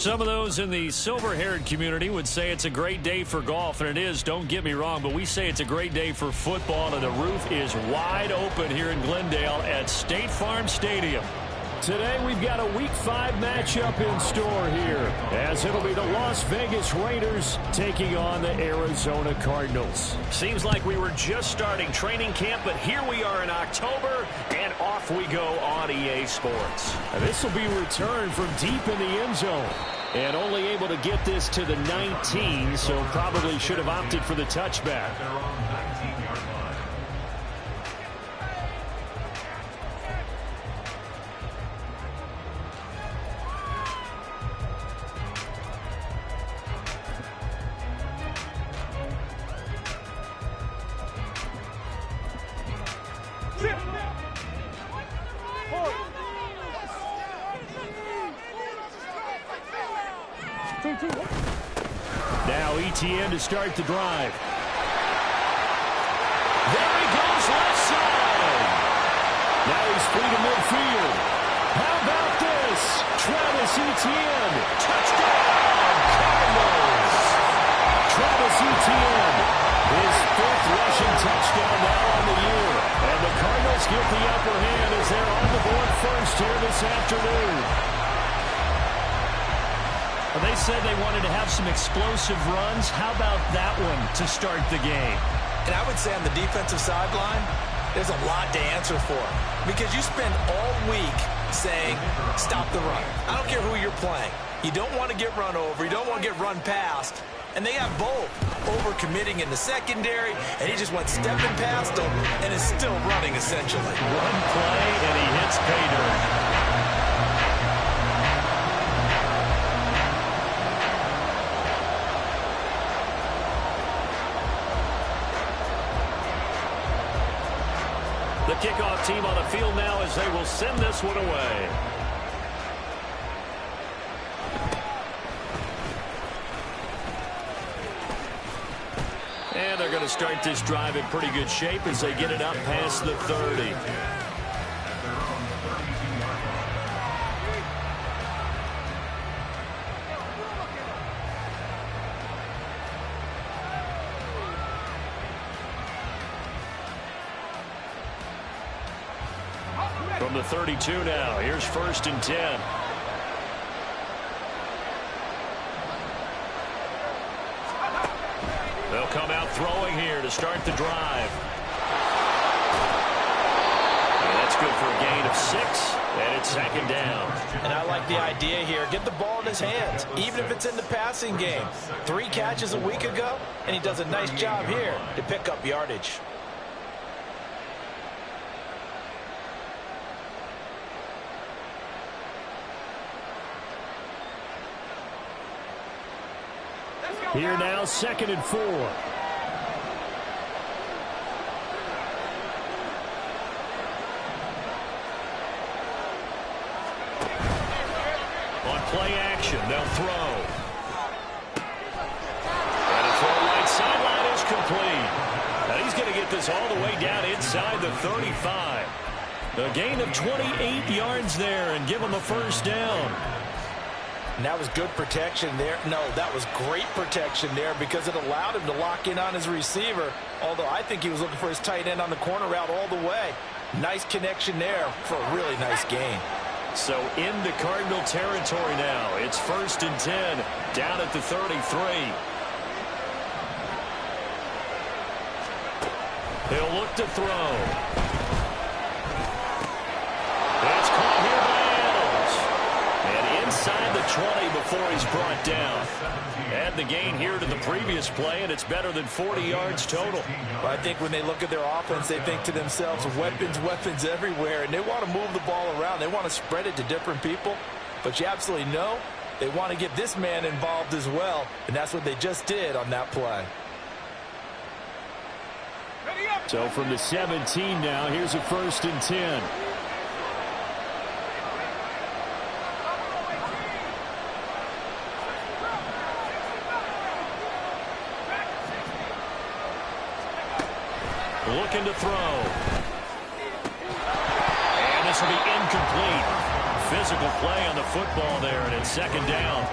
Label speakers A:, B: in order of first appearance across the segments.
A: Some of those in the silver-haired community would say it's a great day for golf, and it is, don't get me wrong, but we say it's a great day for football, and the roof is wide open here in Glendale at State Farm Stadium.
B: Today we've got a Week 5 matchup in store here, as it'll be the Las Vegas Raiders taking on the Arizona Cardinals.
A: Seems like we were just starting training camp, but here we are in October, and off we go on EA Sports.
B: This will be returned from deep in the end zone, and only able to get this to the 19, so probably should have opted for the touchback. Now ETN to start the drive. There he goes, left side. Now he's free to midfield. How about this? Travis Etienne. Touchdown, Cardinals. Travis Etienne, his 5th rushing touchdown now on the year. And the Cardinals get the upper hand as they're on the board first here this afternoon.
A: They said they wanted to have some explosive runs. How about that one to start the game?
C: And I would say on the defensive sideline, there's a lot to answer for. Because you spend all week saying, stop the run. I don't care who you're playing. You don't want to get run over. You don't want to get run past. And they have both. Over-committing in the secondary, and he just went stepping past them and is still running, essentially.
A: One play, and he hits pay dirt. The kickoff team on the field now as they will send this one away. And they're going to start this drive in pretty good shape as they get it up past the 30. From the 32 now, here's 1st and 10. They'll come out throwing here to start the drive. And that's good for a gain of 6, and it's 2nd down.
C: And I like the idea here. Get the ball in his hands, even if it's in the passing game. 3 catches a week ago, and he does a nice job here to pick up yardage.
B: Here now, 2nd and 4.
A: On play action, they'll throw. And a throw right sideline is complete. Now he's going to get this all the way down inside the 35. A gain of 28 yards there and give him a 1st down.
C: And that was good protection there. No, that was great protection there because it allowed him to lock in on his receiver, although I think he was looking for his tight end on the corner route all the way. Nice connection there for a really nice gain.
A: So into Cardinal territory now. It's 1st and 10 down at the 33. He'll look to throw. It's caught here by Adams. And inside the 20 before he's brought down. Add the gain here to the previous play, and it's better than 40 yards total.
C: Well, I think when they look at their offense, they think to themselves, weapons, weapons everywhere, and they want to move the ball around. They want to spread it to different people, but you absolutely know they want to get this man involved as well, and that's what they just did on that play.
B: So from the 17 now, here's a 1st and 10.
A: Looking to throw. And this will be incomplete. physical play on the football there, and it's second down.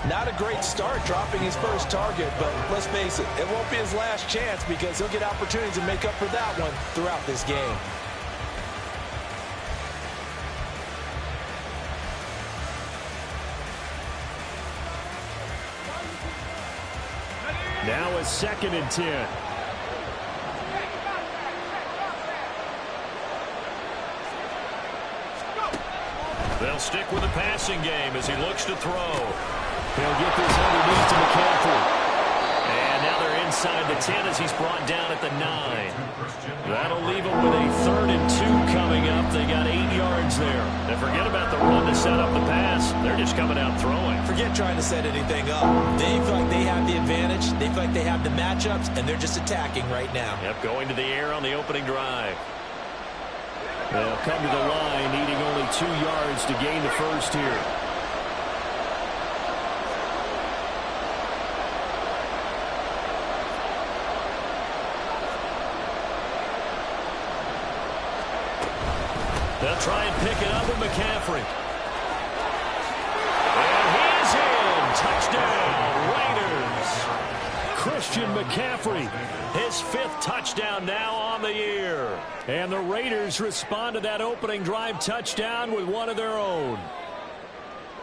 C: Not a great start dropping his first target, but let's face it, it won't be his last chance because he'll get opportunities to make up for that one throughout this game.
B: Now a 2nd and 10.
A: They'll stick with the passing game as he looks to throw.
B: He'll get this underneath to McCaffrey.
A: And now they're inside the 10 as he's brought down at the 9. That'll leave them with a 3rd and 2 coming up. They got 8 yards there. And forget about the run to set up the pass. They're just coming out throwing.
C: Forget trying to set anything up. They feel like they have the advantage. They feel like they have the matchups, and they're just attacking right now.
A: Yep, going to the air on the opening drive.
B: They'll come to the line, needing only 2 yards to gain the first here.
A: They'll try and pick it up with McCaffrey. And he's in. Touchdown, Raiders.
B: Christian McCaffrey.
A: His 5th touchdown now on the year.
B: And the Raiders respond to that opening drive touchdown with one of their own.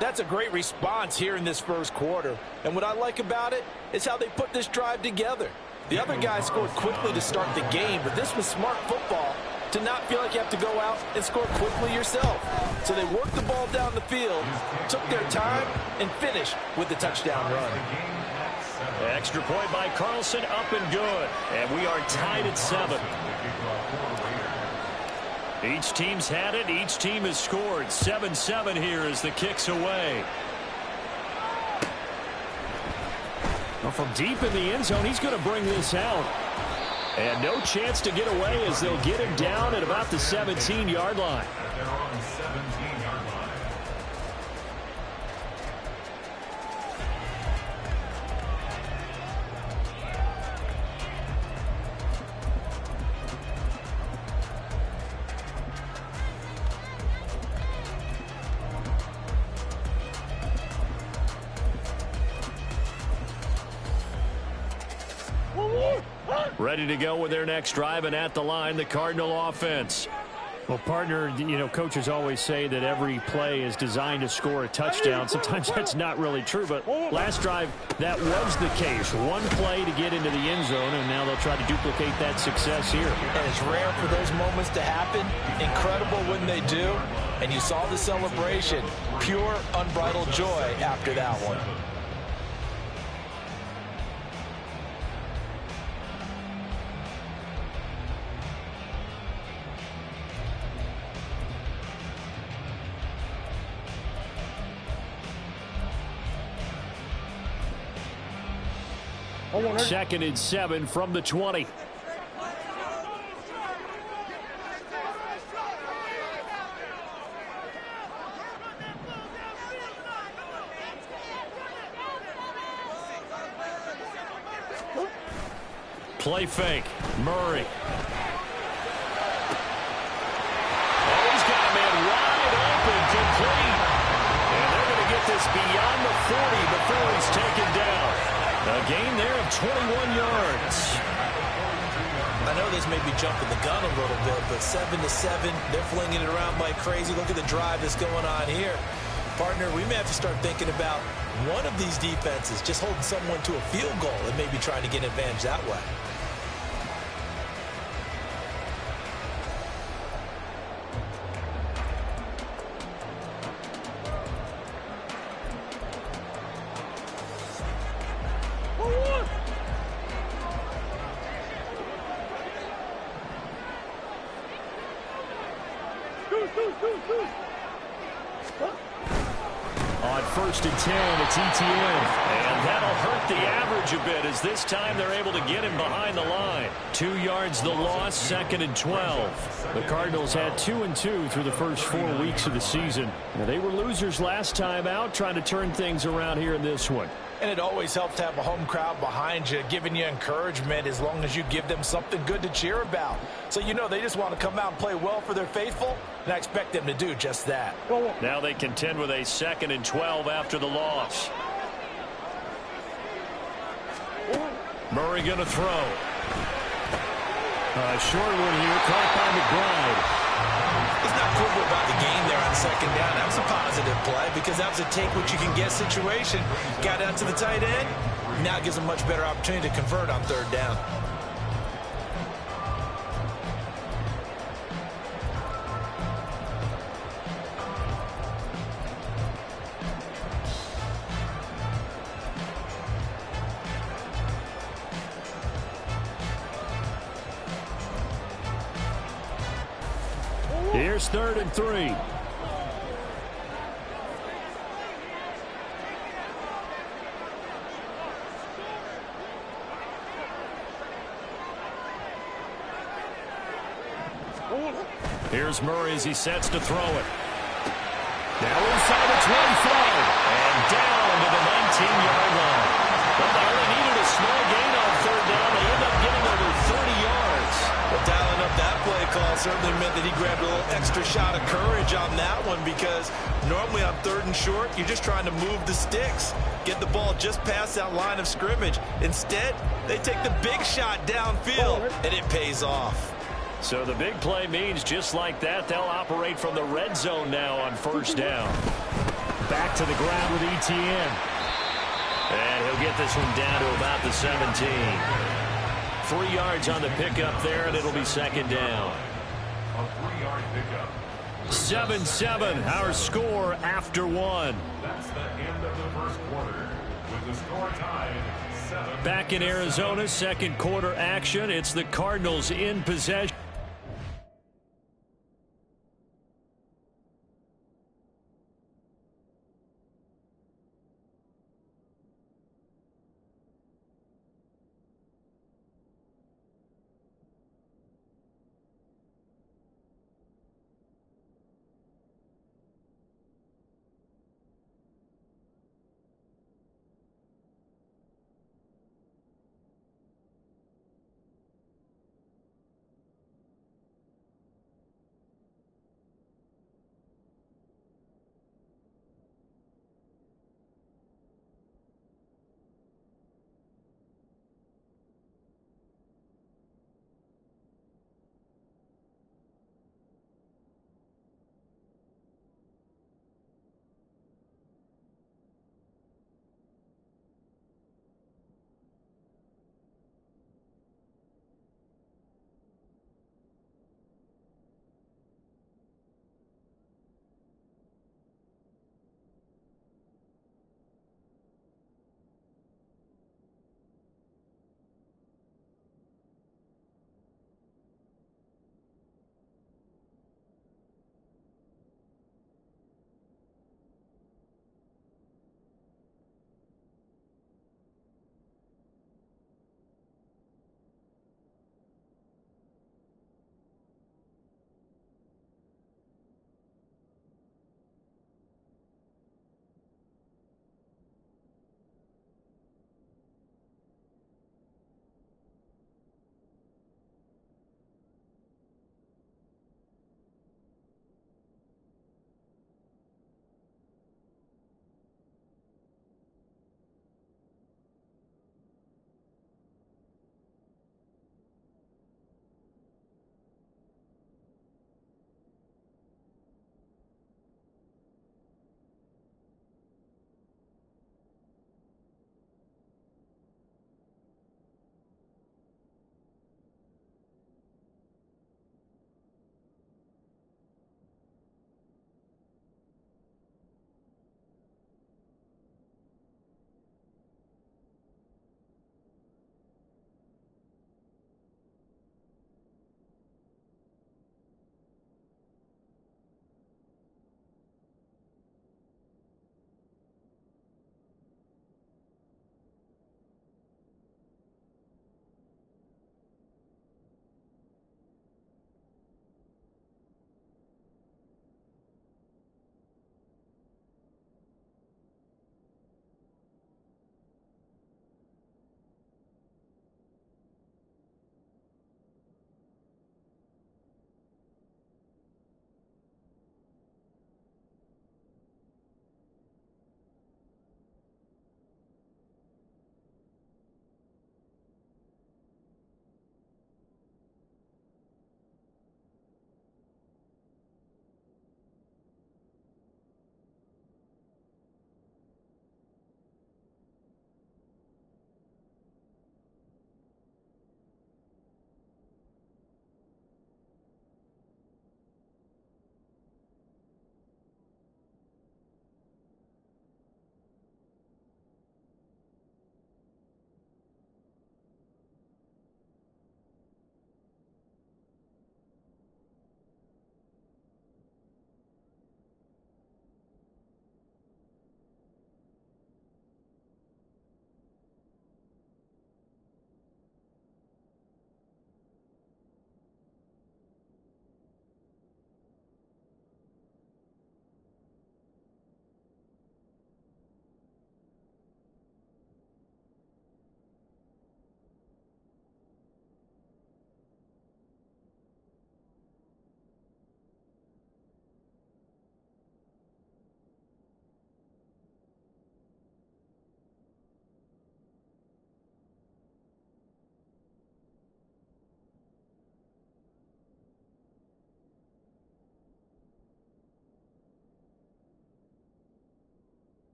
C: That's a great response here in this first quarter. And what I like about it is how they put this drive together. The other guys scored quickly to start the game, but this was smart football to not feel like you have to go out and score quickly yourself. So they worked the ball down the field, took their time, and finished with the touchdown run.
A: Extra point by Carlson, up and good. And we are tied at 7. Each team's had it. Each team has scored. 7-7 here as the kick's away.
B: Well, from deep in the end zone, he's going to bring this out.
A: And no chance to get away as they'll get him down at about the 17-yard line. Ready to go with their next drive, and at the line, the Cardinal offense.
B: Well, partner, you know, coaches always say that every play is designed to score a touchdown. Sometimes that's not really true, but last drive, that was the case. One play to get into the end zone, and now they'll try to duplicate that success here.
C: And it's rare for those moments to happen. Incredible when they do. And you saw the celebration. Pure, unbridled joy after that one.
B: Second and 7 from the 20.
A: Play fake. Murray. Oh, he's got a man wide open, complete. And they're going to get this beyond the 40 before he's taken down. A gain there of 21 yards.
C: I know this may be jumping the gun a little bit, but 7-7, they're flinging it around like crazy. Look at the drive that's going on here. Partner, we may have to start thinking about one of these defenses just holding someone to a field goal and maybe trying to get an advantage that way.
A: On 1st and 10, it's ETN. And that'll hurt the average a bit as this time they're able to get him behind the line. 2 yards the loss, 2nd and 12.
B: The Cardinals had 2-2 through the first 4 weeks of the season. Now, they were losers last time out, trying to turn things around here in this one.
C: And it always helps to have a home crowd behind you, giving you encouragement as long as you give them something good to cheer about. So you know they just want to come out and play well for their faithful, and I expect them to do just that.
A: Now they contend with a 2nd and 12 after the loss. Murray going to throw. A short one here, caught by McBride.
C: He's not quibble about the game there on 2nd down. That was a positive play because that was a take-what-you-can-get situation. Got out to the tight end. Now gives him much better opportunity to convert on 3rd down.
A: Here's 3rd and 3. Here's Murray as he sets to throw it. Now inside the 25. And down to the 19-yard line. Well, they only needed a small gain on 3rd down. They end up getting over 30 yards.
C: Well, dialing up that play call certainly meant that he grabbed a little extra shot of courage on that one because normally on 3rd and short, you're just trying to move the sticks, get the ball just past that line of scrimmage. Instead, they take the big shot downfield, and it pays off.
A: So the big play means just like that, they'll operate from the red zone now on 1st down. Back to the ground with Etienne. And he'll get this one down to about the 17. 3 yards on the pickup there, and it'll be 2nd down.
B: A 3-yard pickup.
A: 7-7, our score after 1.
B: That's the end of the first quarter. With the score tied 7.
A: Back in Arizona, 2nd quarter action. It's the Cardinals in possession.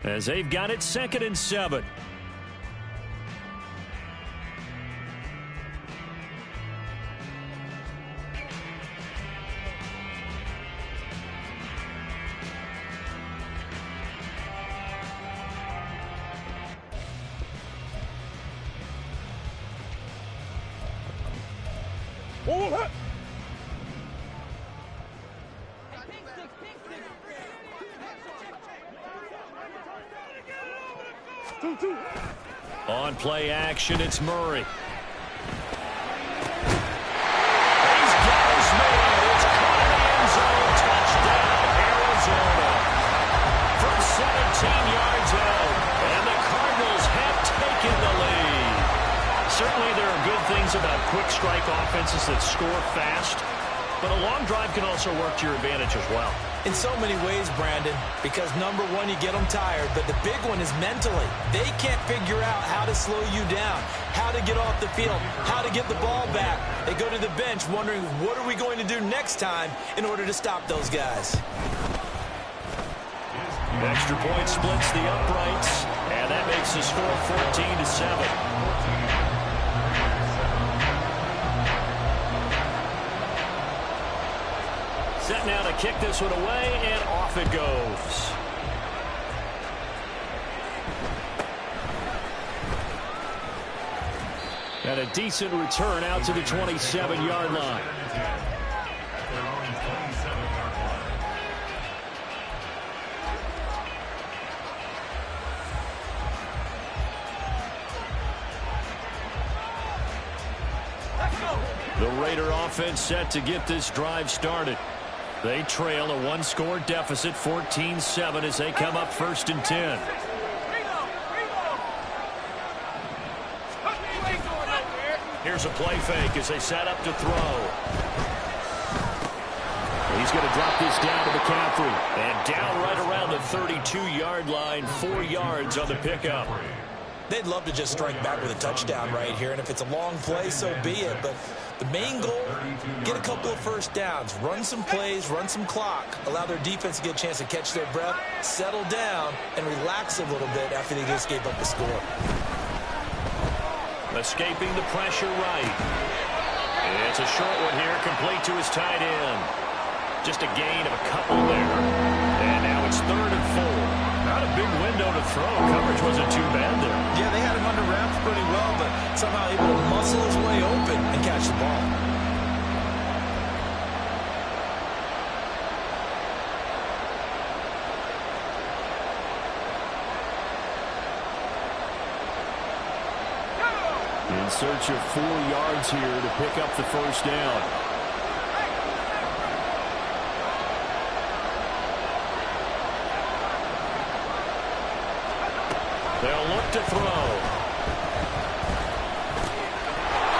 A: as they've got it 2nd and 7. On play action, it's Murray. He's got his man. It's caught in the end zone. Touchdown, Arizona. From 17 yards out, and the Cardinals have taken the lead. Certainly there are good things about quick strike offenses that score fast, but a long drive can also work to your advantage as well.
C: In so many ways, Brandon, because number one, you get them tired, but the big one is mentally. They can't figure out how to slow you down, how to get off the field, how to get the ball back. They go to the bench wondering, what are we going to do next time in order to stop those guys?
A: Extra point splits the uprights, and that makes the score 14-7. Set now to kick this one away, and off it goes. And a decent return out to the 27-yard line. The Raider offense set to get this drive started. They trail a one-score deficit, 14-7, as they come up 1st and 10. Here's a play fake as they set up to throw. He's going to drop this down to McCaffrey. And down right around the 32-yard line, 4 yards on the pickup.
C: They'd love to just strike back with a touchdown right here, and if it's a long play, so be it. But the main goal, get a couple of first downs, run some plays, run some clock, allow their defense to get a chance to catch their breath, settle down, and relax a little bit after they just gave up the score.
A: Escaping the pressure right. It's a short one here, complete to his tight end. Just a gain of a couple there. And now it's 3rd and 4. Not a big window to throw. Coverage wasn't too bad there.
C: Yeah, they had him under wraps pretty well, but somehow able to muscle his way open and catch the ball.
A: In search of 4 yards here to pick up the first down. They'll look to throw.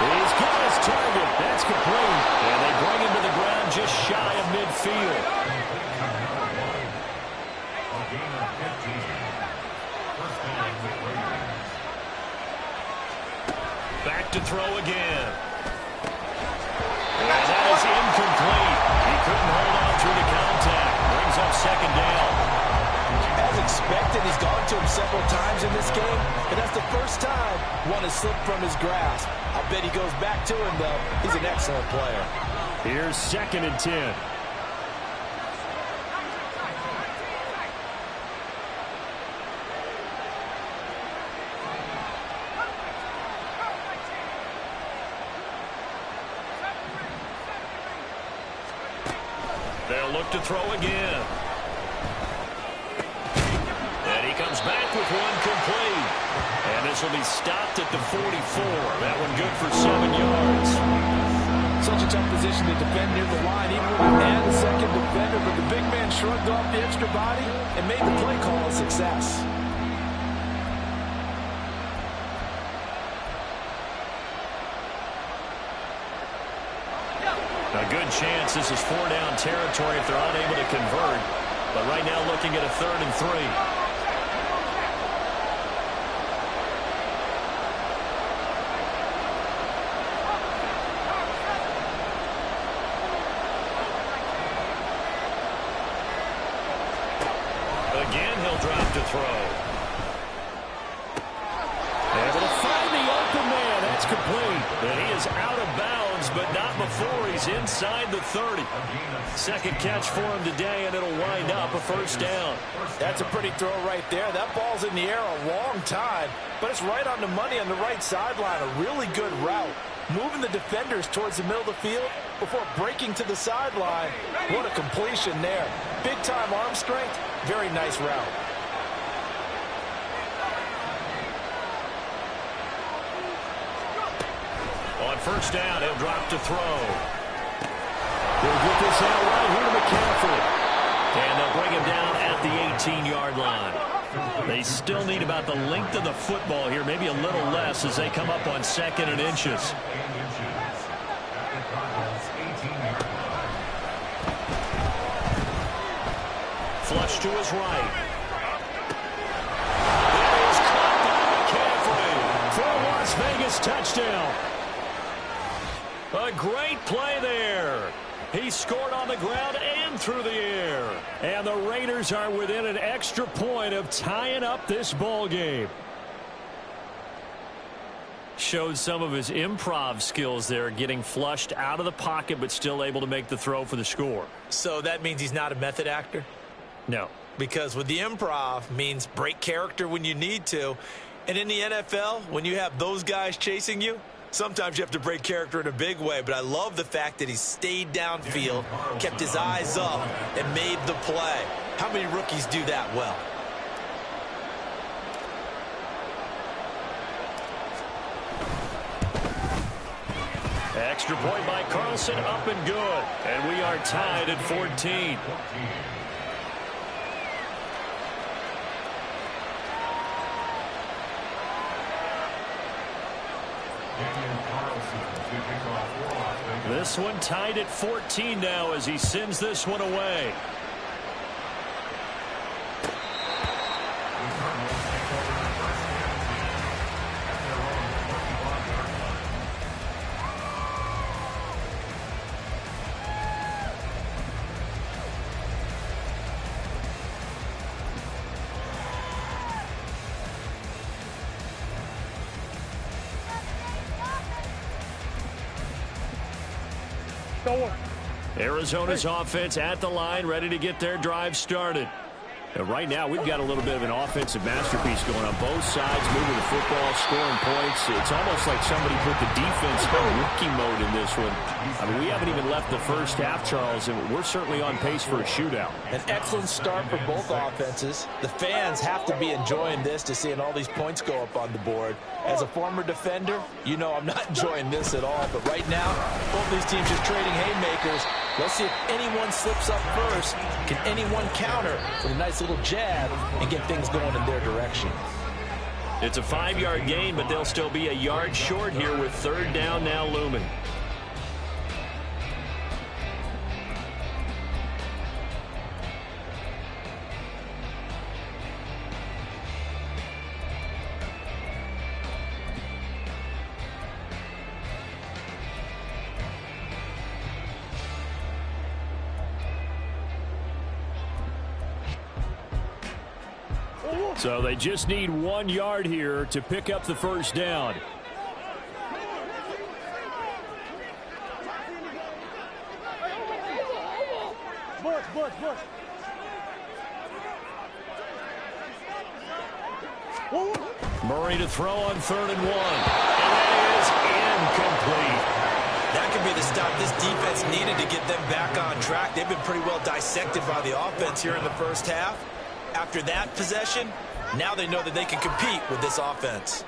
A: He's got his target. That's complete. And they bring him to the ground just shy of midfield. Back to throw again. And that is incomplete. He couldn't hold on through the contact. Brings up 2nd down.
C: As expected, he's gone to him several times in this game, but that's the first time one has slipped from his grasp. I bet he goes back to him, though. He's an excellent player.
A: Here's 2nd and 10. They'll look to throw again. And he comes back with one complete. And this will be stopped at the 44. That one good for 7 yards.
C: Such a tough position to defend near the line, even when you add a second defender, but the big man shrugged off the extra body and made the play call a success.
A: A good chance this is 4-down territory if they're unable to convert. But right now looking at a 3rd and 3. Again, he'll drop to throw. That's complete. And he is out of bounds, but not before he's inside the 30. Second catch for him today, and it'll wind up a first down.
C: That's a pretty throw right there. That ball's in the air a long time, but it's right on the money on the right sideline. A really good route. Moving the defenders towards the middle of the field before breaking to the sideline. What a completion there. Big-time arm strength. Very nice route.
A: On first down, he'll drop to throw. They'll get this out right here to McCaffrey. And they'll bring him down at the 18-yard line. They still need about the length of the football here, maybe a little less as they come up on 2nd and inches. Flush to his right. That is caught by McCaffrey for a Las Vegas touchdown. A great play there. He scored on the ground and through the air. And the Raiders are within an extra point of tying up this ball game. Showed some of his improv skills there, getting flushed out of the pocket but still able to make the throw for the score.
C: So that means he's not a method actor?
A: No.
C: Because with the improv means break character when you need to. And in the NFL, when you have those guys chasing you, sometimes you have to break character in a big way, but I love the fact that he stayed downfield, kept his eyes up, and made the play. How many rookies do that well?
A: Extra point by Carlson, up and good. And we are tied at 14. This one tied at 14 now as he sends this one away. Arizona's offense at the line, ready to get their drive started. And right now, we've got a little bit of an offensive masterpiece going on both sides, moving the football, scoring points. It's almost like somebody put the defense in rookie mode in this one. I mean, we haven't even left the first half, Charles, and we're certainly on pace for a shootout.
C: An excellent start for both offenses. The fans have to be enjoying this to seeing all these points go up on the board. As a former defender, you know I'm not enjoying this at all. But right now, both these teams just trading haymakers. Let's see if anyone slips up first. Can anyone counter with a nice little jab and get things going in their direction?
A: It's a 5-yard gain, but they'll still be a yard short here with third down now looming. So they just need 1 yard here to pick up the first down. Murray to throw on 3rd and 1. And that is incomplete.
C: That could be the stop this defense needed to get them back on track. They've been pretty well dissected by the offense here in the first half. After that possession, now they know that they can compete with this offense.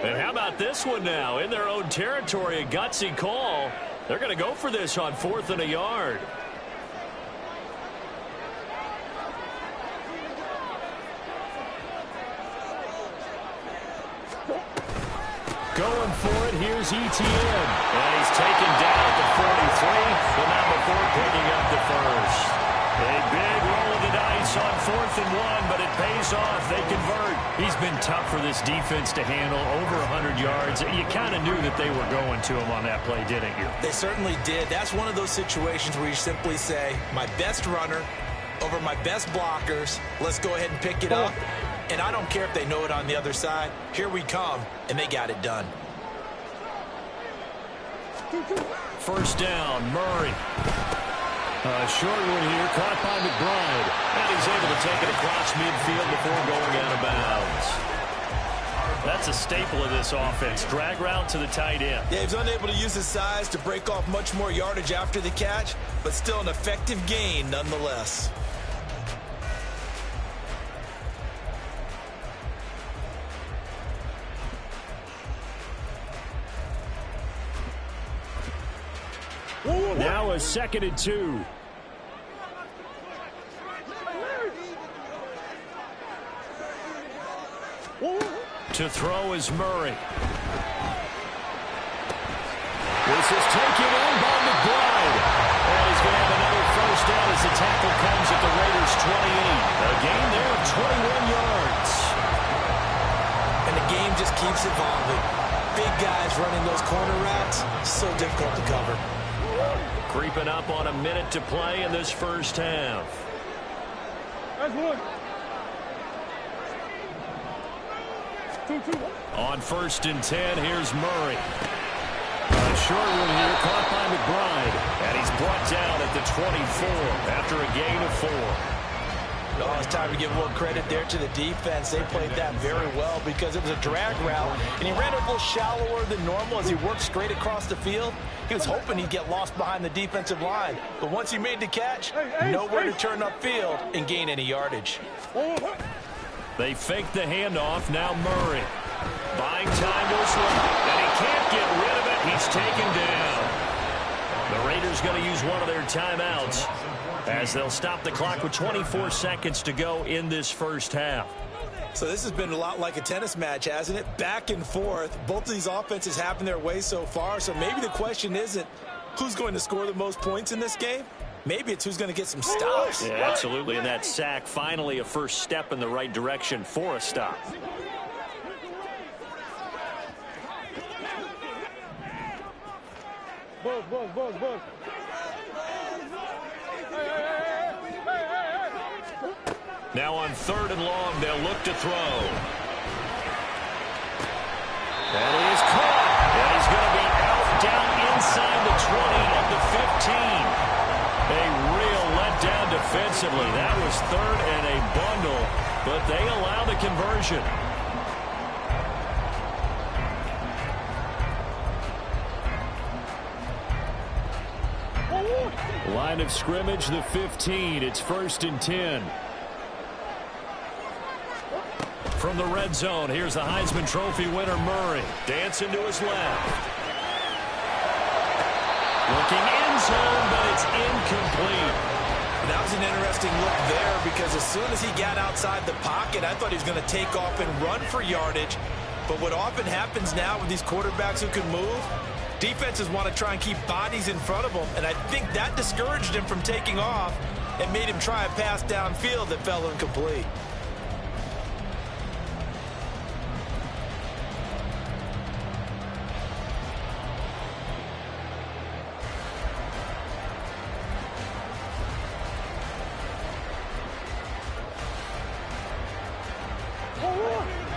A: And how about this one now? In their own territory, a gutsy call. They're going to go for this on 4th and a yard. Going for it, here's Etienne. And he's taken down at the 43, but not before picking up the first. A big roll of the dice on 4th and 1, but it pays off. They convert. He's been tough for this defense to handle, over 100 yards. You kind of knew that they were going to him on that play, didn't you?
C: They certainly did. That's one of those situations where you simply say, my best runner over my best blockers. Let's go ahead and pick it up. And I don't care if they know it on the other side. Here we come, and they got it done.
A: First down, Murray. A short one here, caught by McBride. And he's able to take it across midfield before going out of bounds. That's a staple of this offense. Drag route to the tight end.
C: Yeah, he's unable to use his size to break off much more yardage after the catch, but still an effective gain nonetheless.
A: Now a 2nd and 2. To throw is Murray. This is taken in by McBride. And he's going to have another first down as the tackle comes at the Raiders' 28. A gain there of 21 yards.
C: And the game just keeps evolving. Big guys running those corner routes, so difficult to cover.
A: Creeping up on a minute to play in this first half.
D: That's one. Two.
A: On 1st and 10, here's Murray. A short one here, caught by McBride. And he's brought down at the 24 after a gain of 4.
C: Oh, it's time to give a little credit there to the defense. They played that very well because it was a drag route, and he ran it a little shallower than normal as he worked straight across the field. He was hoping he'd get lost behind the defensive line, but once he made the catch, nowhere to turn upfield and gain any yardage.
A: They fake the handoff. Now Murray. Buying time to his left, and he can't get rid of it. He's taken down. The Raiders going to use one of their timeouts as they'll stop the clock with 24 seconds to go in this first half.
C: So this has been a lot like a tennis match, hasn't it? Back and forth. Both of these offenses having their way so far. So maybe the question isn't who's going to score the most points in this game. Maybe it's who's going to get some stops.
A: Yeah, absolutely. And that sack, finally a first step in the right direction for a stop.
D: Buzz.
A: Now on 3rd and long, they'll look to throw. And he is caught. And he's going to be out down inside the 20 at the 15. A real letdown defensively. That was 3rd and a bundle, but they allow the conversion. Line of scrimmage, the 15. It's 1st and 10. From the red zone, here's the Heisman Trophy winner, Murray. Dancing to his left. Looking end zone, but it's incomplete.
C: That was an interesting look there because as soon as he got outside the pocket, I thought he was going to take off and run for yardage. But what often happens now with these quarterbacks who can move, defenses want to try and keep bodies in front of them, and I think that discouraged him from taking off and made him try a pass downfield that fell incomplete.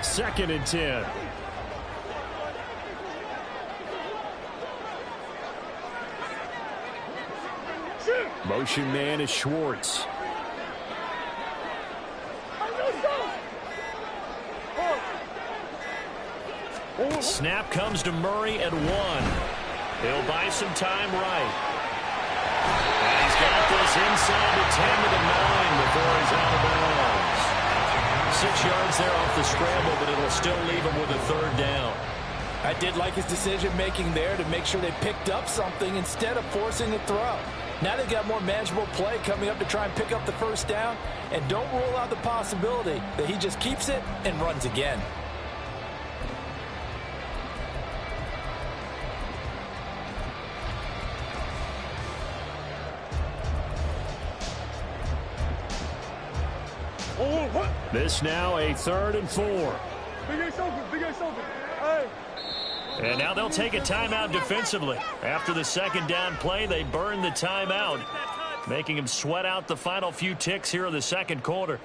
A: Second and 10. Motion man is Schwartz. Snap comes to Murray at 1. He'll buy some time right. And he's got this inside the 10 to the 9 before he's out of bounds. 6 yards there off the scramble, but it'll still leave him with a 3rd down.
C: I did like his decision-making there to make sure they picked up something instead of forcing a throw. Now they've got more manageable play coming up to try and pick up the first down, and don't rule out the possibility that he just keeps it and runs again.
A: This now a 3rd and 4.
D: Big Ace open. Hey.
A: And now they'll take a timeout defensively. After the second down play, they burn the timeout. making him sweat out the final few ticks here in the second quarter.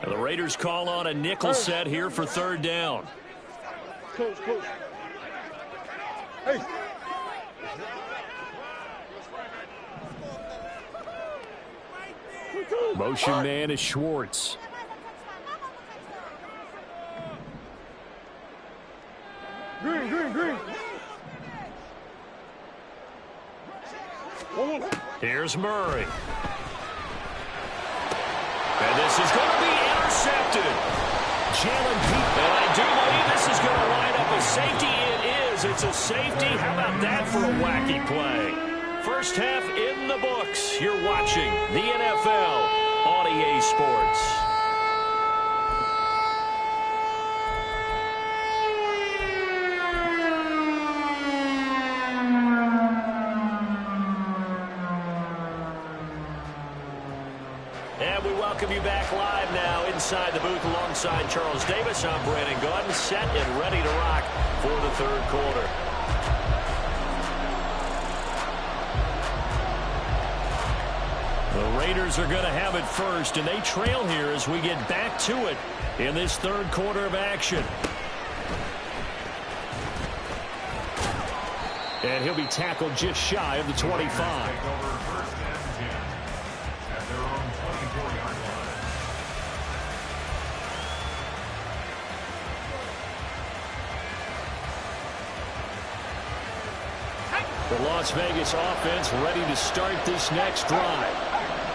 A: The Raiders call on a nickel set here for third down.
D: Coach. Hey.
A: Motion man is Schwartz.
D: Green.
A: Here's Murray. And this is going to be intercepted. Jalen Pete. And I do believe this is going to line up a safety. It is. It's a safety. How about that for a wacky play? First half in the books. You're watching the NFL on EA Sports. And we welcome you back live now inside the booth alongside Charles Davis. I'm Brandon Gaudin, set and ready to rock for the third quarter. The Raiders are going to have it first, and they trail here as we get back to it in this third quarter of action. And he'll be tackled just shy of the 25. The Las Vegas offense ready to start this next drive.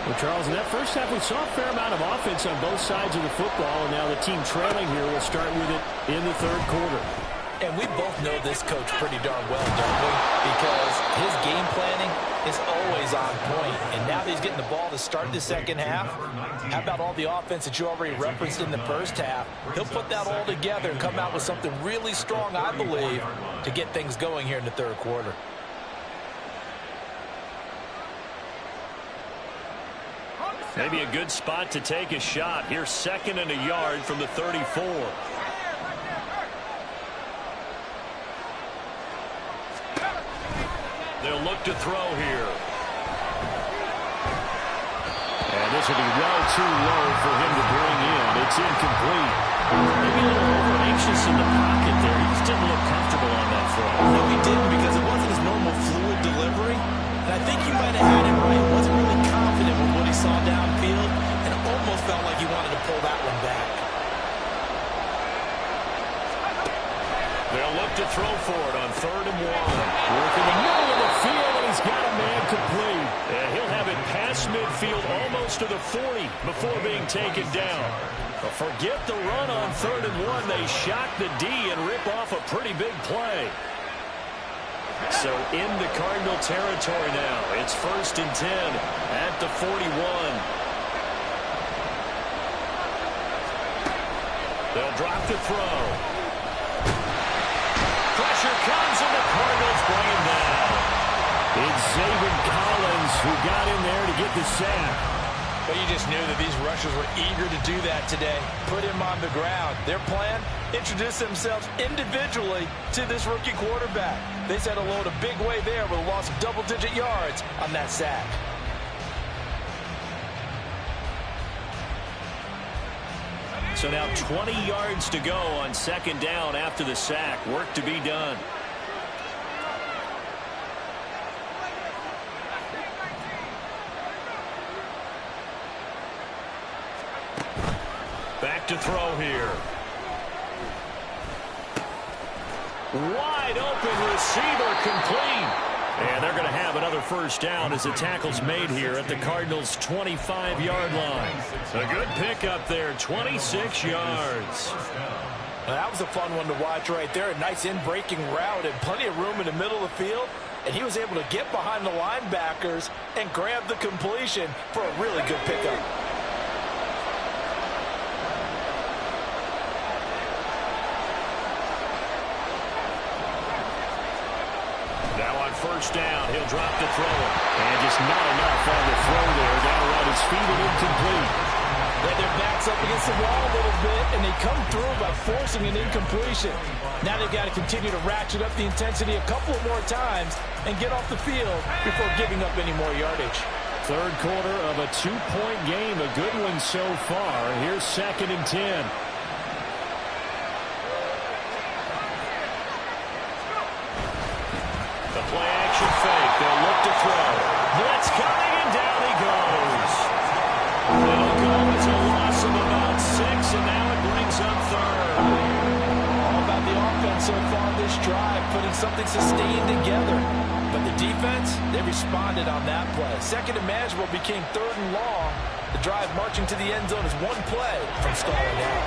A: Well, Charles, in that first half, we saw a fair amount of offense on both sides of the football, and now the team trailing here will start with it in the third quarter.
C: And we both know this coach pretty darn well, don't we? Because his game planning is always on point. And now that he's getting the ball to start the second half, how about all the offense that you already referenced in the first half? He'll put that all together and come out with something really strong, I believe, to get things going here in the third quarter.
A: Maybe a good spot to take a shot. Here's second and a yard from the 34. They'll look to throw here. And this will be well too low for him to bring in. It's incomplete. Maybe a little over anxious in the pocket there. He just didn't look comfortable on that throw.
C: No, he didn't, because it wasn't his normal fluid delivery. And I think you might have had it right. He wasn't really confident with what he saw downfield, and it almost felt like he wanted to pull that one back.
A: They'll look to throw for it on 3rd and 1. Work in the middle of the field, and he's got a man complete. And he'll have it past midfield almost to the 40 before being taken down. But forget the run on 3rd and 1. They shock the D and rip off a pretty big play. So into Cardinal territory now. It's 1st and 10 at the 41. They'll drop the throw. Pressure comes, and the Cardinals bring him down. It's Zaven Collins who got in there to get the sack.
C: But you just knew that these rushers were eager to do that today. Put him on the ground. Their plan, introduce themselves individually to this rookie quarterback. They said hello in a big way there with a loss of double-digit yards on that sack.
A: So now 20 yards to go on 2nd down after the sack. Work to be done. Back to throw here. Wide open receiver, complete. And they're going to have another first down as the tackle's made here at the Cardinals' 25-yard line. A good pickup there, 26 yards.
C: Well, that was a fun one to watch right there. A nice in-breaking route and plenty of room in the middle of the field. And he was able to get behind the linebackers and grab the completion for a really good pickup.
A: Now on 1st down, he'll drop the throw. And just not enough on the throw there down right
B: his feet and incomplete.
C: Yeah, their back's up against the wall a little bit, and they come through by forcing an incompletion. Now they've got to continue to ratchet up the intensity a couple more times and get off the field before giving up any more yardage.
A: Third quarter of a 2-point game, a good one so far. Here's 2nd and 10. The play-action fake. They'll look to throw. Blitz coming, and down he goes. It'll go as a loss of about 6, and now it brings up 3rd.
C: All about the offense so far this drive, putting something sustained together. But the defense, they responded on that play. 2nd and manageable became 3rd and long. The drive marching to the end zone is one play from stalling out.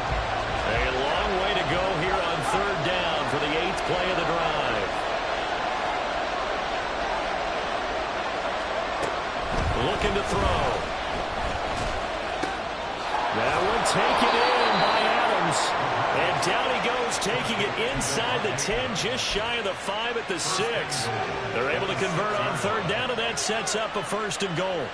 A: A long way to go here on 3rd down for the 8th play of the drive. Looking to throw. That one taken in by Adams. And down he goes, taking it inside the 10, just shy of the 5 at the 6. They're able to convert on 3rd down, and that sets up a 1st and goal.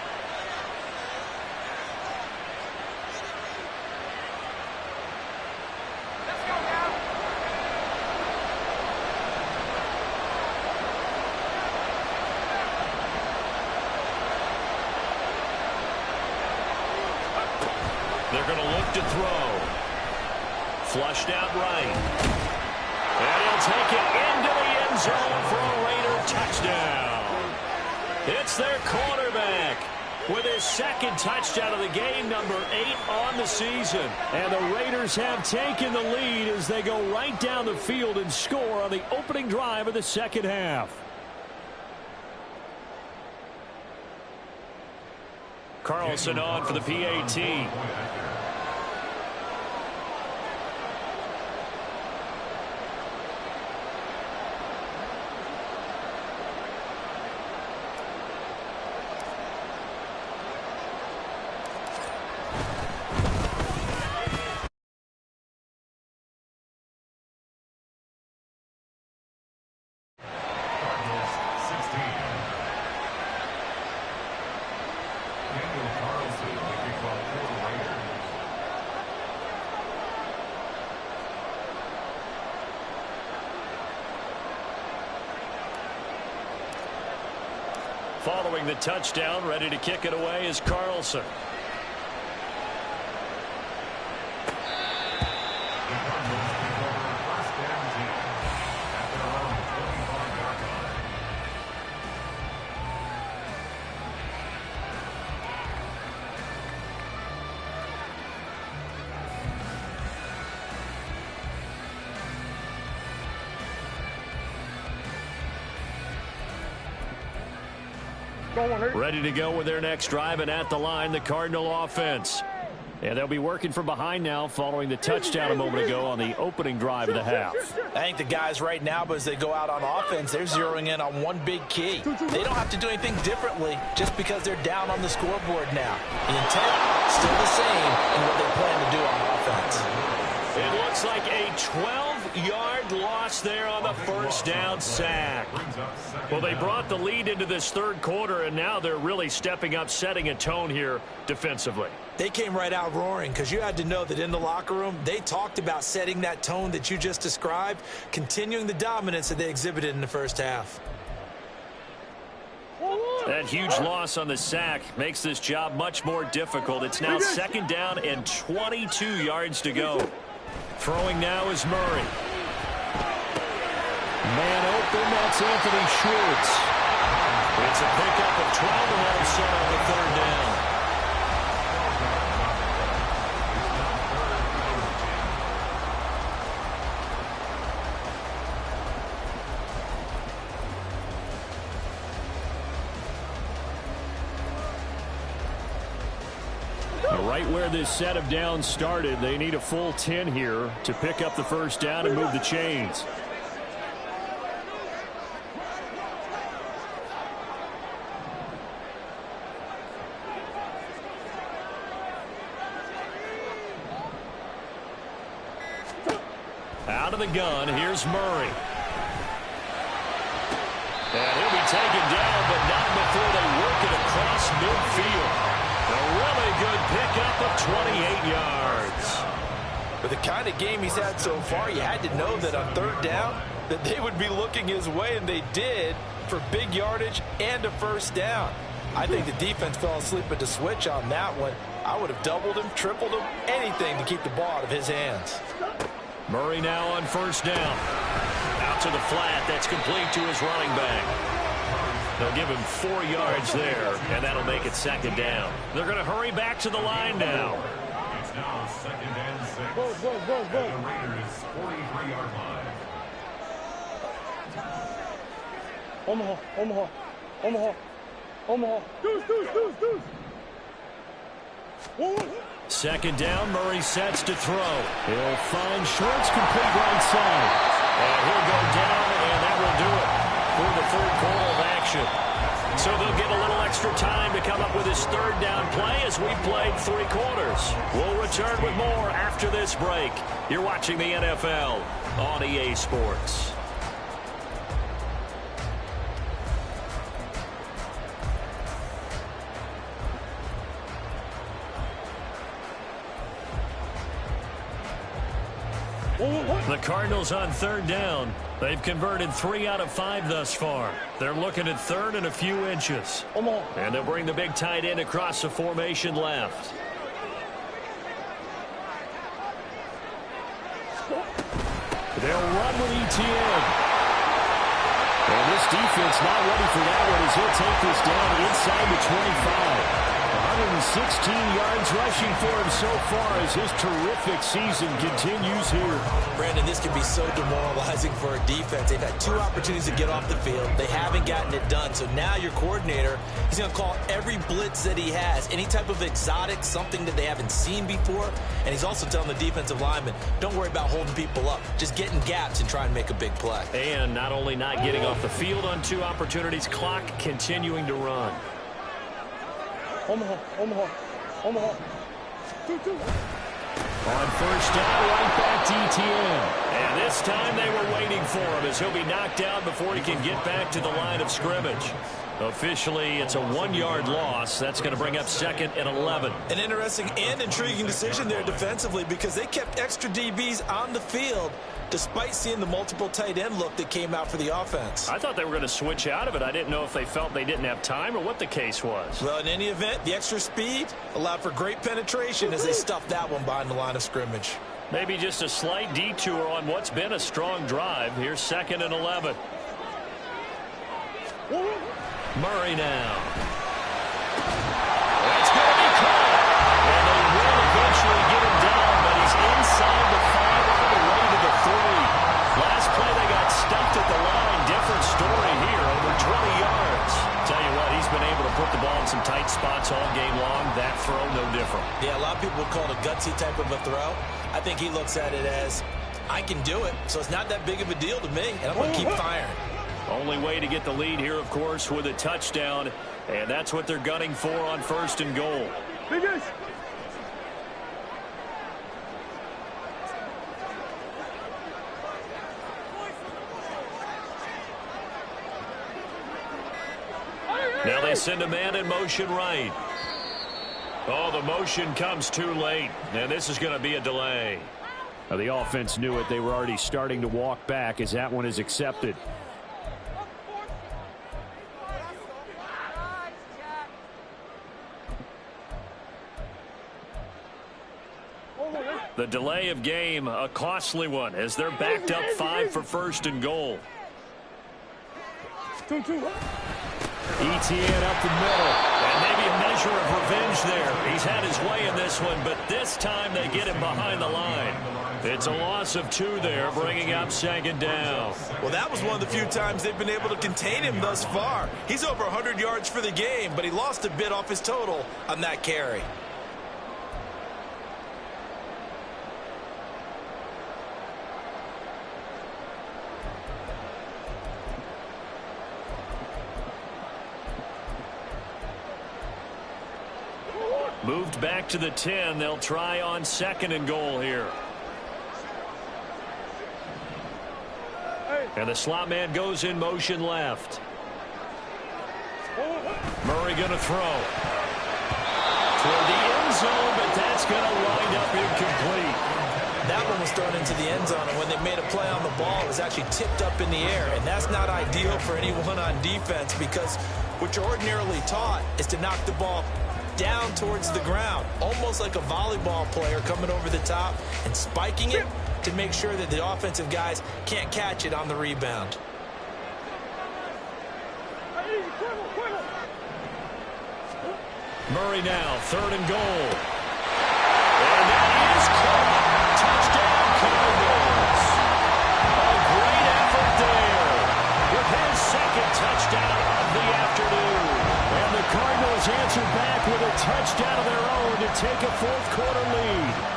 A: They're going to look to throw. Flushed out right. And he'll take it into the end zone for a Raider touchdown. It's their quarterback with his 2nd touchdown of the game, number 8 on the season. And the Raiders have taken the lead as they go right down the field and score on the opening drive of the 2nd half. Carlson on for the PAT. Following the touchdown, ready to kick it away is Carlson. Ready to go with their next drive, and at the line, the Cardinal offense. And they'll be working from behind now following the touchdown a moment ago on the opening drive of the half.
C: I think the guys right now, as they go out on offense, they're zeroing in on one big key. They don't have to do anything differently just because they're down on the scoreboard now. The intent, still the same in what they plan to do on offense.
A: It looks like a 12-yard loss there on the 1st down sack. Well, they brought the lead into this 3rd quarter, and now they're really stepping up, setting a tone here defensively.
C: They came right out roaring because you had to know that in the locker room, they talked about setting that tone that you just described, continuing the dominance that they exhibited in the 1st half.
A: That huge loss on the sack makes this job much more difficult. It's now 2nd down and 22 yards to go. Throwing now is Murray. Man open, that's Anthony Schwartz. It's a pickup of 12 and that'll set up a 3rd down. Right where this set of downs started, they need a full 10 here to pick up the 1st down and move the chains. Out of the gun, here's Murray. And he'll be taken down, but not before they work it across midfield. The pickup of 28 yards.
C: With the kind of game he's had so far, you had to know that on third down that they would be looking his way, and they did, for big yardage and a first down. I think the defense fell asleep at the switch on that one. I would have doubled him, tripled him, anything to keep the ball out of his hands.
A: Murray now on first down. Out to the flat. That's complete to his running back. They'll give him 4 yards there, and that'll make it second down. They're going to hurry back to the line now.
E: It's now second and 6.
D: Go.
E: At the Raiders' 43-yard line.
D: Omaha. Deuce.
A: Second down, Murray sets to throw. He'll find Schwartz, complete right side. And he'll go down, and that will do it for the third quarter of action. So they'll get a little extra time to come up with his third down play as we played 3 quarters. We'll return with more after this break. You're watching the NFL on EA Sports. The Cardinals on third down. They've converted 3 out of 5 thus far. They're looking at third and a few inches. And they'll bring the big tight end across the formation left. They'll run with ETN. And this defense not ready for that one as he'll take this down inside the 25. 116 yards rushing for him so far as his terrific season continues here.
C: Brandon, this can be so demoralizing for a defense. They've had 2 opportunities to get off the field. They haven't gotten it done. So now your coordinator, he's going to call every blitz that he has, any type of exotic, something that they haven't seen before. And he's also telling the defensive lineman, don't worry about holding people up. Just get in gaps and try and make a big play.
A: And not only not getting off the field on 2 opportunities, clock continuing to run.
D: Omaha. 2.
A: On first down, right back to ETN. And this time they were waiting for him as he'll be knocked down before he can get back to the line of scrimmage. Officially, it's a 1-yard loss. That's going to bring up second and 11.
C: An interesting and intriguing decision there defensively because they kept extra DBs on the field despite seeing the multiple tight end look that came out for the offense.
A: I thought they were going to switch out of it. I didn't know if they felt they didn't have time or what the case was.
C: Well, in any event, the extra speed allowed for great penetration as they stuffed that one behind the line of scrimmage.
A: Maybe just a slight detour on what's been a strong drive. Here's second and 11. Murray now. That's going to be caught. And they will eventually get him down, but he's inside the 5 all the way to the 3. Last play they got stuffed at the line. Different story here, over 20 yards. Tell you what, he's been able to put the ball in some tight spots all game long. That throw, no different.
C: Yeah, a lot of people would call it a gutsy type of a throw. I think he looks at it as, I can do it, so it's not that big of a deal to me, and I'm going to keep firing.
A: Only way to get the lead here, of course, with a touchdown. And that's what they're gunning for on first and goal. Now they send a man in motion right. Oh, the motion comes too late. And this is going to be a delay. Now, the offense knew it. They were already starting to walk back as that one is accepted. The delay of game, a costly one, as they're backed up 5 for first and goal.
D: 2.
A: ETN up the middle. And maybe a measure of revenge there. He's had his way in this one, but this time they get him behind the line. It's a loss of 2 there, bringing up second down.
C: Well, that was one of the few times they've been able to contain him thus far. He's over 100 yards for the game, but he lost a bit off his total on that carry.
A: Moved back to the 10. They'll try on second and goal here. And the slot man goes in motion left. Murray going to throw. toward the end zone, but that's going to wind up incomplete.
C: That one was thrown into the end zone, and when they made a play on the ball, it was actually tipped up in the air, and that's not ideal for anyone on defense because what you're ordinarily taught is to knock the ball down towards the ground, almost like a volleyball player coming over the top and spiking it to make sure that the offensive guys can't catch it on the rebound.
A: Murray now, 3rd and goal. And that is caught. Touchdown, Cardinals. A great effort there with his 2nd touchdown of the afternoon. And the Cardinals answer back with a touchdown of their own to take a 4th quarter lead.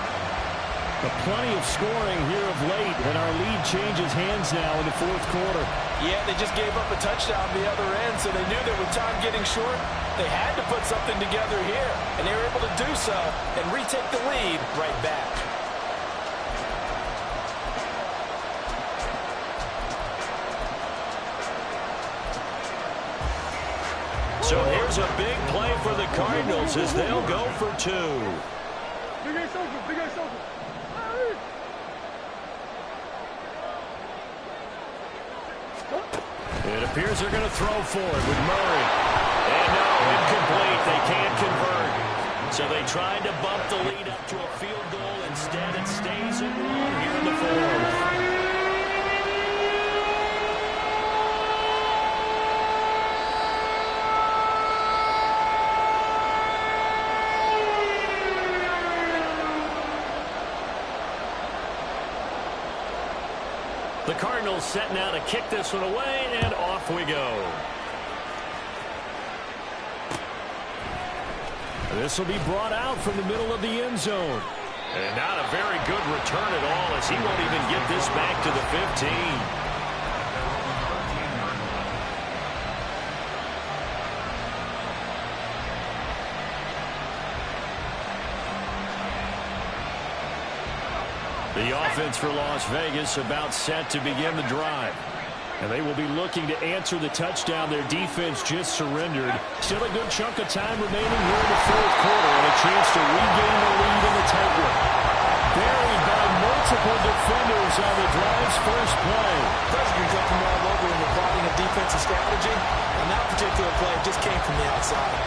A: Plenty of scoring here of late, and our lead changes hands now in the 4th quarter.
C: Yeah, they just gave up a touchdown the other end, so they knew that with time getting short, they had to put something together here, and they were able to do so and retake the lead right back.
A: So here's a big play for the Cardinals as they'll go for 2.
D: Big ass over, big ass over.
A: It appears they're going to throw for it with Murray. And no, incomplete. They can't convert. So they tried to bump the lead up to a field goal. Instead, it stays at 1 here in the 4th. The Cardinals set now to kick this one away, and off we go. This will be brought out from the middle of the end zone. And not a very good return at all as he won't even get this back to the 15. The offense for Las Vegas about set to begin the drive. And they will be looking to answer the touchdown their defense just surrendered. Still a good chunk of time remaining here in the 4th quarter and a chance to regain the lead in the tight one. Buried by multiple defenders on the drive's first play.
C: Pressure can come from all over when you're plotting a defensive strategy. On that particular play, it just came from the outside.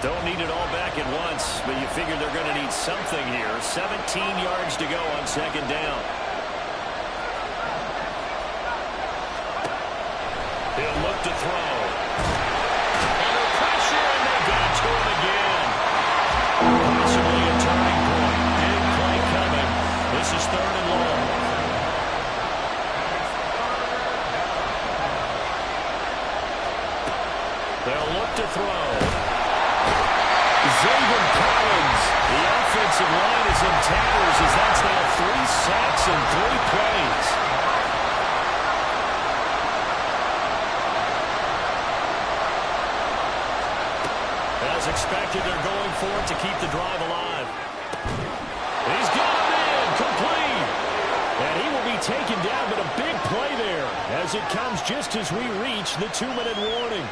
A: Don't need it all back at once, but you figure they're going to need something here. 17 yards to go on 2nd down. He'll look to throw. Under pressure, and they got to him again. Possibly a turning point. Big play coming. This is 3rd and long. They'll look to throw. Zayden Collins. The offensive line is in tatters as that's now 3 sacks and 3 plays. As expected, they're going for it to keep the drive alive. He's got him in, complete. And he will be taken down, but a big play there as it comes just as we reach the 2-minute warning.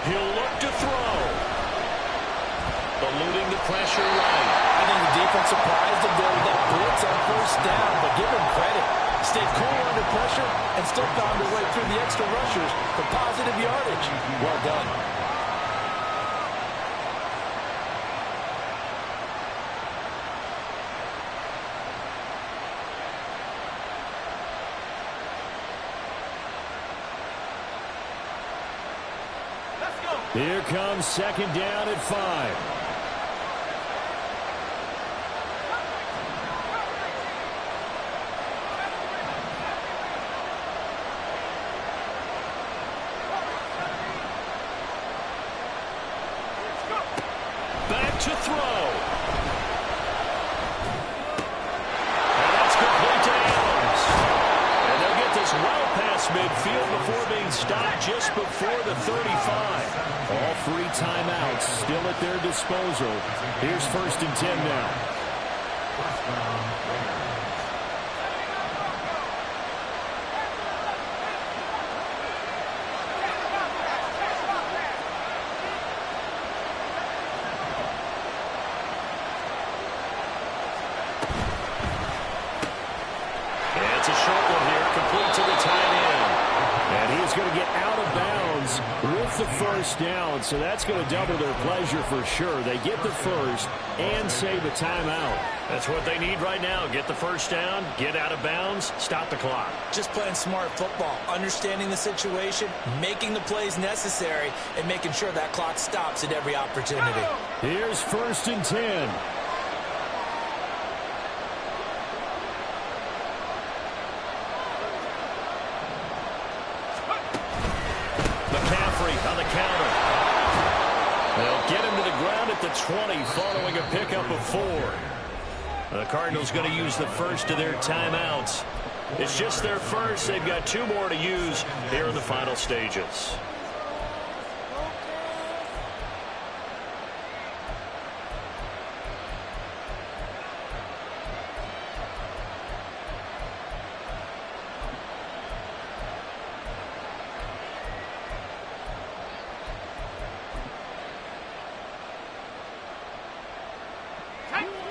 A: He'll look to throw. Eluding the pressure right.
C: I think the defense surprised him there with that blitz on 1st down, but give him credit. Stayed cool under pressure and still found their way through the extra rushers for positive yardage. Well done.
B: Here comes second down at 5.
A: Back to throw. And that's complete to Adams. And they'll get this well past midfield before being stopped just before the 35.
B: All 3 timeouts still at their disposal. Here's 1st and 10 now.
E: First down, Raiders.
A: And it's a short one here, complete to the tight end.
B: And he's going to get out of bounds with the first down, so that's going to double their pleasure for sure. They get the first and save a timeout.
A: That's what they need right now. Get the first down, get out of bounds, stop the clock.
C: Just playing smart football, understanding the situation, making the plays necessary, and making sure that clock stops at every opportunity.
B: Here's 1st and 10.
A: McCaffrey on the counter. They'll get him to the ground at the 20 following a pickup of 4. The Cardinals going to use the first of their timeouts. It's just their first. They've got 2 more to use here in the final stages.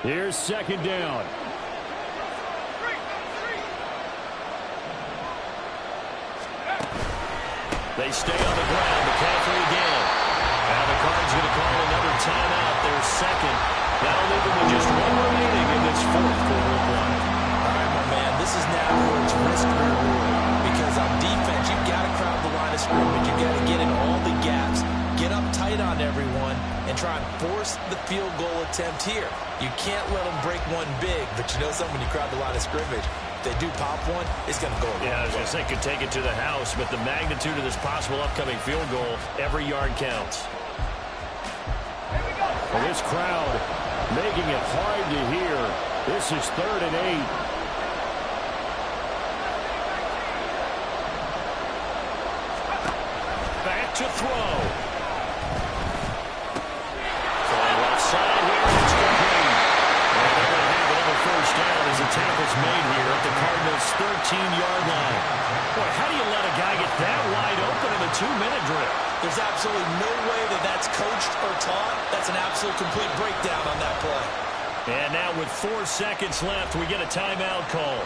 B: Here's 2nd down.
A: They stay on the ground. McCaffrey again. Now the Cards going to call another timeout. Their second. That'll leave them with just 1 remaining in this 4th quarter of play.
C: All right, my man, this is now where it's risk reward. Because on defense, you've got to crowd the line of scrimmage. You've got to get in all the gaps, get up tight on everyone, and try and force the field goal attempt here. You can't let them break one big, but you know something, when you crowd the line of scrimmage, if they do pop one, it's going to go away.
A: Yeah, I was going to say could take it to the house, but the magnitude of this possible upcoming field goal, every yard counts.
B: Well, this crowd making it hard to hear. This is 3rd and 8.
A: Back to throw. Throwing left side here, and it's complete. And they're going to have another first down as the tackle's made here at the Cardinals' 13-yard line. Boy, how do you let a guy get that wide open in a 2-minute drill?
C: There's absolutely no way that that's coached or taught. That's an absolute complete breakdown on that play.
A: And now with 4 seconds left, we get a timeout call.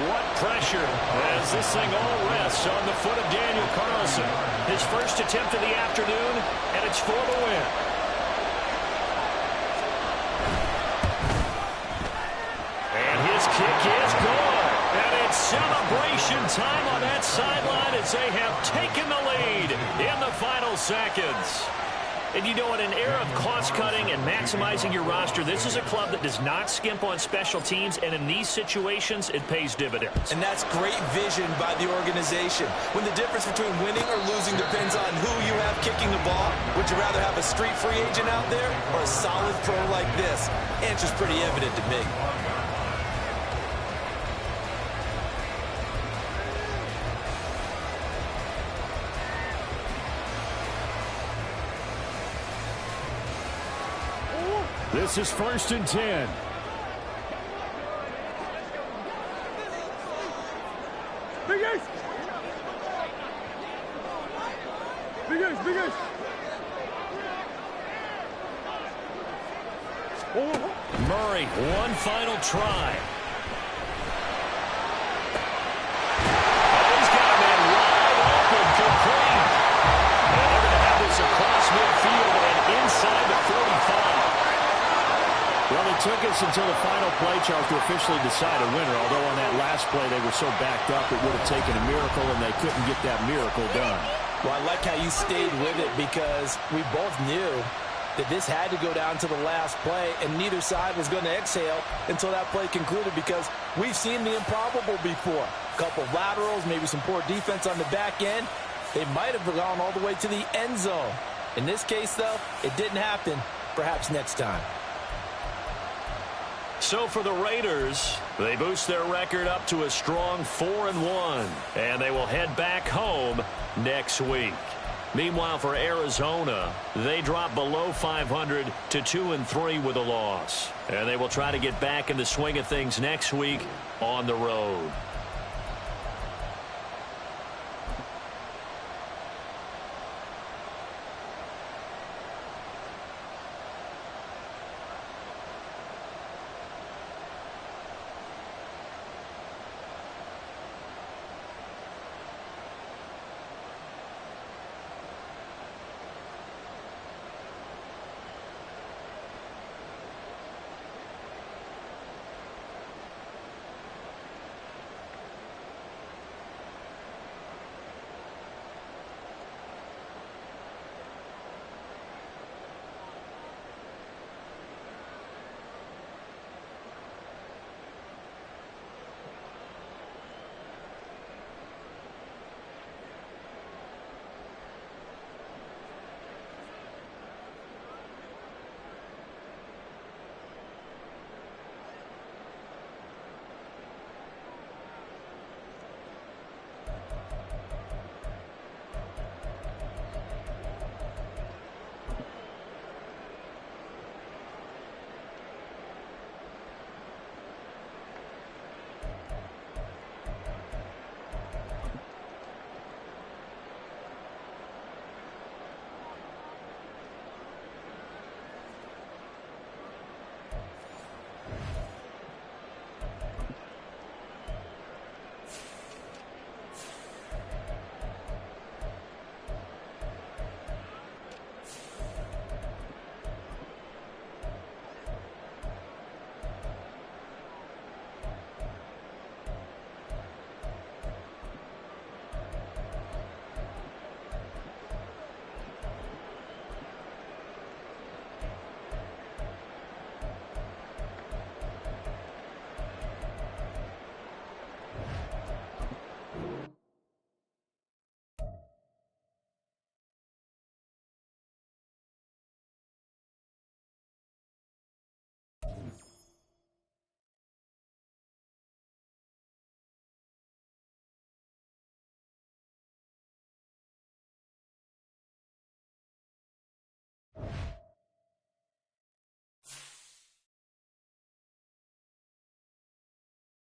A: What pressure as this thing all rests on the foot of Daniel Carlson. His first attempt of the afternoon, and it's for the win. And his kick is good. And it's celebration time on that sideline as they have taken the lead in the final seconds. And you know, in an era of cost-cutting and maximizing your roster, this is a club that does not skimp on special teams, and in these situations, it pays dividends.
C: And that's great vision by the organization. When the difference between winning or losing depends on who you have kicking the ball, would you rather have a street free agent out there or a solid pro like this? Answer's pretty evident to me.
B: This is 1st and 10.
D: Big Ace! Big Ace, Big Ace!
A: Murray, one final try. Oh, he's got a man wide open, complete. And they're going to have this across midfield and inside the 45. Well, it took us until the final play, Charles, to officially decide a winner, although on that last play they were so backed up it would have taken a miracle, and they couldn't get that miracle done.
C: Well, I like how you stayed with it because we both knew that this had to go down to the last play, and neither side was going to exhale until that play concluded because we've seen the improbable before. A couple laterals, maybe some poor defense on the back end. They might have gone all the way to the end zone. In this case, though, it didn't happen. Perhaps next time.
A: So for the Raiders, they boost their record up to a strong 4-1, and they will head back home next week. Meanwhile, for Arizona, they drop below 500 to 2-3 with a loss, and they will try to get back in the swing of things next week on the road.